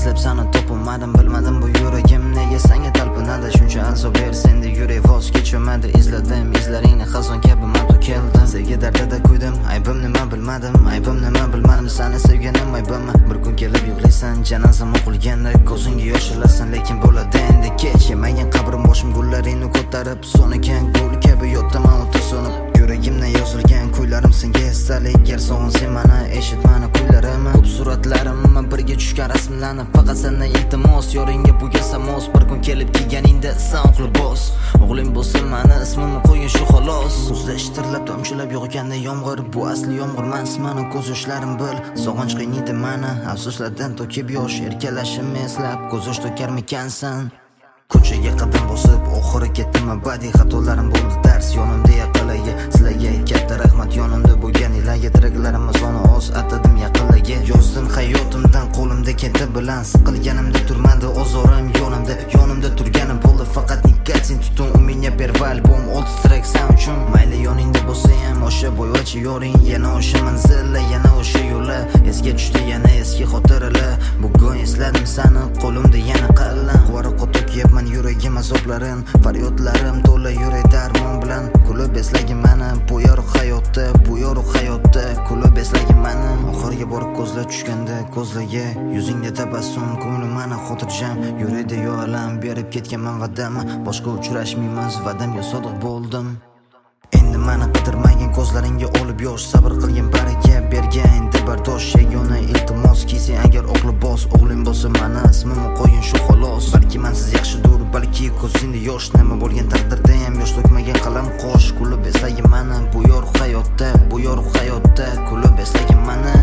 izlab seni topolmadim. Bilmadim bu yuragim nega senga talpinadi. Shuncha azob ber senda yurak voz kechmadi. Izladim izlaringni xazon kabi mabdu keldi. Senga dardida kuydim, aybim nima bilmadim. Aybim nima bilmadim, seni sevganim aybimmi? Bir kun kelib yig'laysan, janozam o'qilganda ko'zingga yosh ilasan, lekin bo'ladi endi kech. Yemagan qabrim boshim gullaringni ko'tarib, so'nigan gul kabi yotaman o'ta so'nib. Yuragimda yozilgan kuylarim senga esdalik. Gar sog'in sen mani eshit mani kuylarimni. Ko'p suratlarimni birga tushgan rasmlarni faqat sendan iltimos. Yoringga bu samos bir kun kelib kelganingda sen uxlab bos. O'g'ling bo'lsin mani ismimni qo'ying shu xolos. Uzda shitirlab tomchilab yog'ganda yomg'ir, bu asli yomg'ir emas, mani ko'z yoshlarim bil. Sog'inch qiynaydi mani, afsuslardan to'kib yosh, erkalashimni eslab ko'z yosh to'karmikansan. Ko'chaga qadam bosib oxiri ketdim, badiiy xatolarim bo'ldi dars. Yonimda yaqinlarga sizlarga katta rahmat, yonimda bo'lganinglarga. Tiraklarimni soni oz, atadim yaqinlarga. Yozdim hayotimdan qo'limda keti bilan, siqilganimda turmadi ozorim yonimda turganim bo'ldi faqat nikotin tutun. Umidga ber albom 6 track sen uchun. Mayli yoningda bo'lsa ham o'sha bo'ygacha yoring, yana o'sha manzillar, yana o'sha yo'llar. Esga tushdi yana eski xotiralar. Bugun esladim seni, qo'limda yana qalin. Varaqqa to'kyapman yuragim azoblarin, faryodlarim to'la yurak darmon bilan. Kulib eslagin mani bu yorug' hayotda, kulib eslagin mani. Oxirga borib ko'zlar tushganda ko'zlarga, yuzingda tabassum, ko'nglim mani xotirjam. Yurakda yo alam berib ketganman va'dam, boshqa uchrashmaymiz, va'damga sodiq bo'ldim. Endi mani qidirmagan ko'zlaringga olib yosh, sabr qilgin baraka bergan endi bardosh. Yagona iltimos kiysang agar o'qli bos, o'g'ling bo'lsa mani ismimni qo'ying shu xolos. Balki mensiz yaxshidir, balki ko'zingda yosh, nima bo'lgan taqdirda ham yosh to'kmagan qalam qo'sh. Kulib eslagin mani bu yorug' hayotda, kulib eslagin mani.